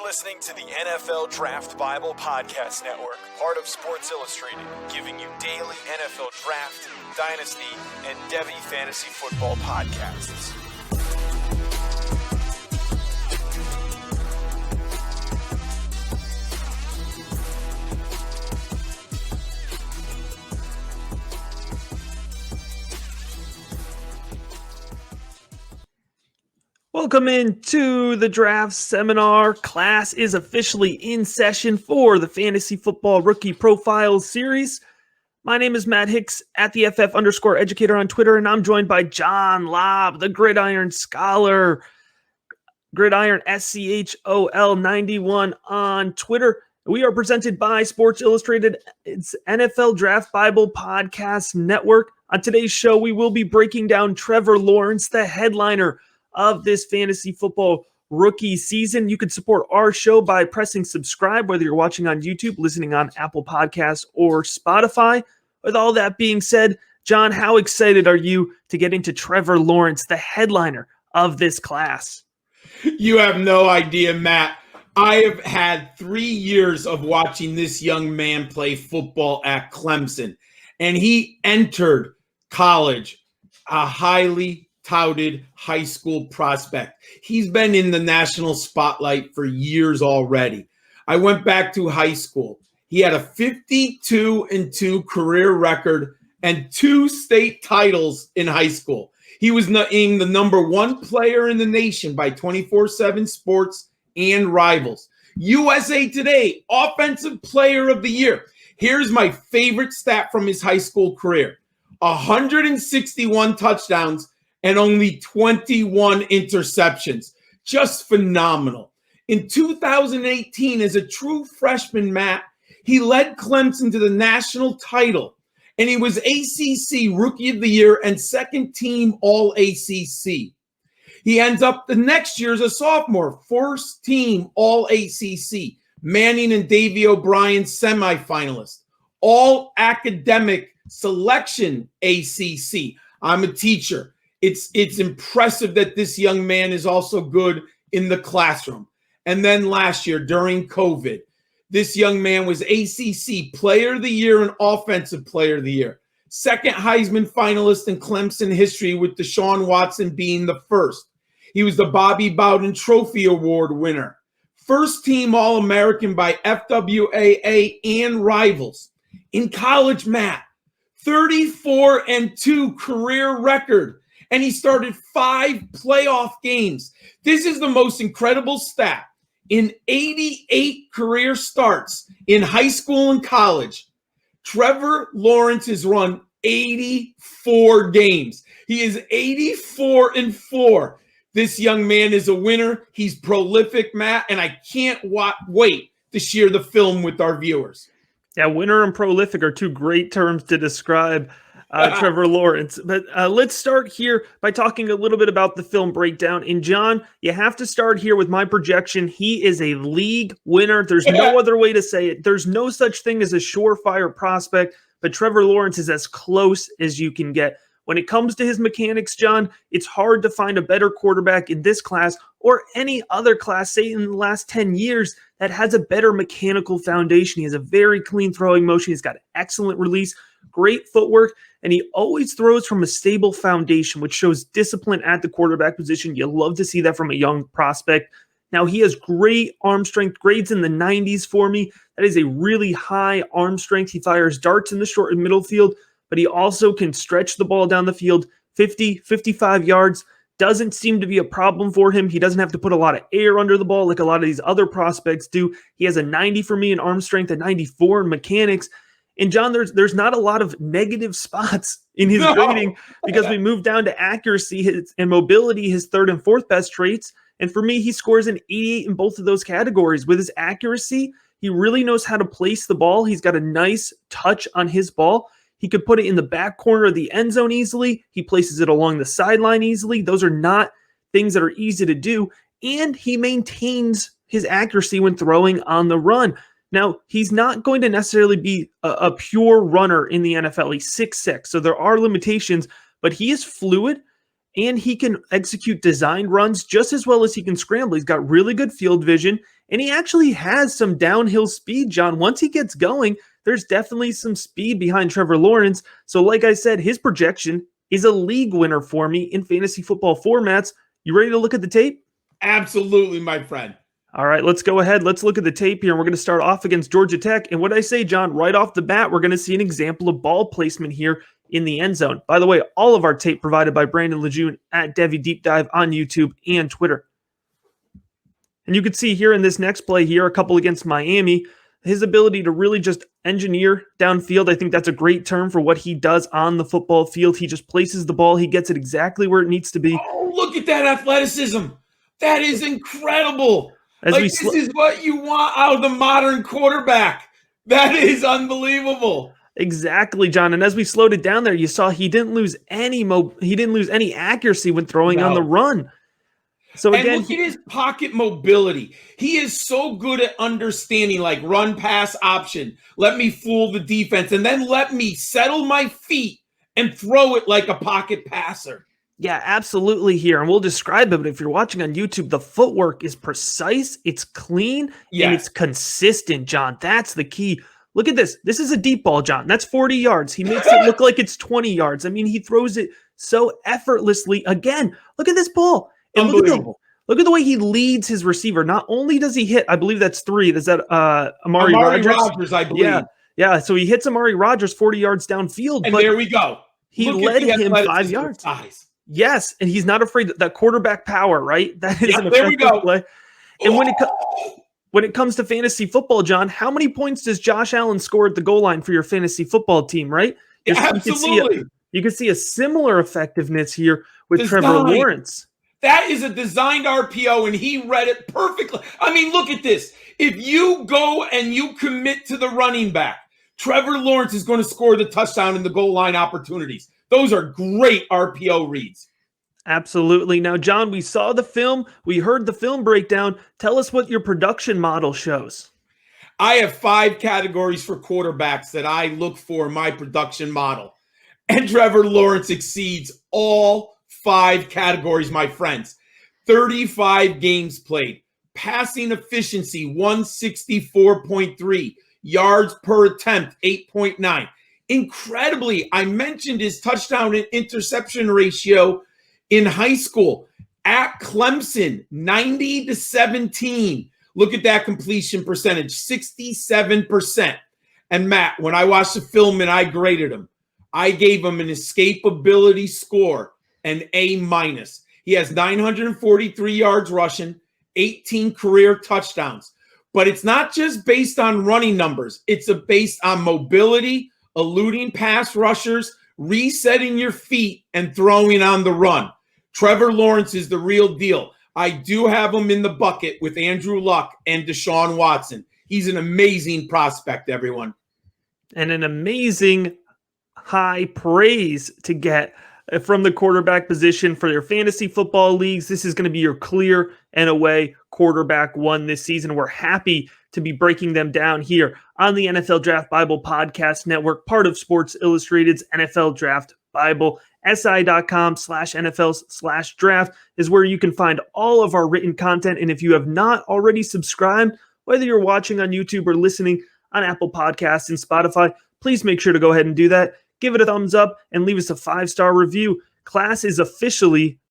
listening to the NFL Draft Bible Podcast Network, part of Sports Illustrated, giving you daily NFL Draft, Dynasty, and Devy Fantasy Football podcasts. Welcome into the draft seminar. Class is officially in session for the Fantasy Football Rookie Profiles series. My name is Matt Hicks at the FF_educator on Twitter, and I'm joined by John Lobb, the Gridiron Scholar, Gridiron SCHOL 91 on Twitter. We are presented by Sports Illustrated. It's NFL Draft Bible Podcast Network. On today's show, we will be breaking down Trevor Lawrence, the headliner of this fantasy football rookie season. You can support our show by pressing subscribe, whether you're watching on YouTube, listening on Apple Podcasts, or Spotify. With all that being said, John, how excited are you to get into Trevor Lawrence, the headliner of this class? You have no idea, Matt. I have had 3 years of watching this young man play football at Clemson, and he entered college a highly touted high school prospect. He's been in the national spotlight for years already. I went back to high school. He had a 52-2 career record and 2 state titles in high school. He was named the number 1 player in the nation by 24/7 Sports and Rivals. USA Today, Offensive Player of the Year. Here's my favorite stat from his high school career. 161 touchdowns and only 21 interceptions. Just phenomenal. In 2018, as a true freshman, Matt, he led Clemson to the national title, and he was ACC Rookie of the Year and second team All-ACC. He ends up the next year as a sophomore, first team All-ACC. Manning and Davy O'Brien semifinalist. All academic selection ACC. I'm a teacher. It's impressive that this young man is also good in the classroom. And then last year during COVID, this young man was ACC Player of the Year and Offensive Player of the Year. Second Heisman finalist in Clemson history, with Deshaun Watson being the first. He was the Bobby Bowden Trophy Award winner. First team All-American by FWAA and Rivals. In college, Matt, 34-2 career record. And he started 5 playoff games. This is the most incredible stat. In 88 career starts in high school and college, Trevor Lawrence has run 84 games. He is 84-4. This young man is a winner. He's prolific, Matt, and I can't wait to share the film with our viewers. Yeah, winner and prolific are 2 great terms to describe Trevor Lawrence. But let's start here by talking a little bit about the film breakdown. And John, you have to start here with my projection. He is a league winner. There's no other way to say it. There's no such thing as a surefire prospect, but Trevor Lawrence is as close as you can get. When it comes to his mechanics, John, it's hard to find a better quarterback in this class or any other class, say in the last 10 years, that has a better mechanical foundation. He has a very clean throwing motion. He's got excellent release, great footwork, and he always throws from a stable foundation, which shows discipline at the quarterback position. You love to see that from a young prospect. Now, he has great arm strength, grades in the 90s for me. That is a really high arm strength. He fires darts in the short and middle field, but he also can stretch the ball down the field 50, 55 yards. Doesn't seem to be a problem for him. He doesn't have to put a lot of air under the ball like a lot of these other prospects do. He has a 90 for me in arm strength, a 94 in mechanics. And John, there's not a lot of negative spots in his grading because we moved down to accuracy and mobility, his 3rd and 4th best traits. And for me, he scores an 88 in both of those categories. With his accuracy, he really knows how to place the ball. He's got a nice touch on his ball. He could put it in the back corner of the end zone easily. He places it along the sideline easily. Those are not things that are easy to do. And he maintains his accuracy when throwing on the run. Now, he's not going to necessarily be a pure runner in the NFL. He's 6'6", so there are limitations, but he is fluid and he can execute designed runs just as well as he can scramble. He's got really good field vision, and he actually has some downhill speed, John. Once he gets going, there's definitely some speed behind Trevor Lawrence. So like I said, his projection is a league winner for me in fantasy football formats. You ready to look at the tape? Absolutely, my friend. All right, let's go ahead. Let's look at the tape here. And we're going to start off against Georgia Tech. And what I say, John, right off the bat, we're going to see an example of ball placement here in the end zone. By the way, all of our tape provided by Brandon Lejeune at Devy Deep Dive on YouTube and Twitter. And you can see here in this next play here, a couple against Miami, his ability to really just engineer downfield. I think that's a great term for what he does on the football field. He just places the ball. He gets it exactly where it needs to be. Oh, look at that athleticism. That is incredible. This is what you want out of the modern quarterback. That is unbelievable. Exactly, John. And as we slowed it down there, you saw he didn't lose any accuracy when throwing on the run. So again, look at his pocket mobility. He is so good at understanding, like, run pass option. Let me fool the defense, and then let me settle my feet and throw it like a pocket passer. Yeah, absolutely here. And we'll describe it, but if you're watching on YouTube, the footwork is precise, it's clean, and it's consistent, John. That's the key. Look at this. This is a deep ball, John. That's 40 yards. He makes it look like it's 20 yards. I mean, he throws it so effortlessly. Again, look at this ball. And look at the way he leads his receiver. Not only does he hit, I believe that's 3. Is that Amari Rodgers, I believe. Yeah. So he hits Amari Rodgers 40 yards downfield. And there we go. He led him 5 yards. Yes, and he's not afraid that quarterback power, right? That is an effective play. And when it comes to fantasy football, John, how many points does Josh Allen score at the goal line for your fantasy football team, right? Absolutely. You can see a similar effectiveness here with Trevor Lawrence. That is a designed RPO, and he read it perfectly. I mean, look at this. If you go and you commit to the running back, Trevor Lawrence is going to score the touchdown in the goal line opportunities. Those are great RPO reads. Absolutely. Now, John, we saw the film. We heard the film breakdown. Tell us what your production model shows. I have 5 categories for quarterbacks that I look for in my production model. And Trevor Lawrence exceeds all 5 categories, my friends. 35 games played. Passing efficiency, 164.3. Yards per attempt, 8.9. Incredibly, I mentioned his touchdown and interception ratio in high school. At Clemson, 90-17. Look at that completion percentage, 67%. And Matt, when I watched the film and I graded him, I gave him an escapability score, an A-. He has 943 yards rushing, 18 career touchdowns. But it's not just based on running numbers. It's based on mobility, eluding pass rushers, resetting your feet, and throwing on the run. Trevor Lawrence is the real deal. I do have him in the bucket with Andrew Luck and Deshaun Watson. He's an amazing prospect, everyone. And an amazing high praise to get from the quarterback position for your fantasy football leagues. This is going to be your clear and away quarterback one this season. We're happy to be breaking them down here on the NFL Draft Bible Podcast Network, part of Sports Illustrated's NFL Draft Bible. SI.com/NFL/draft is where you can find all of our written content. And if you have not already subscribed, whether you're watching on YouTube or listening on Apple Podcasts and Spotify, please make sure to go ahead and do that. Give it a thumbs up and leave us a 5-star review. Class is officially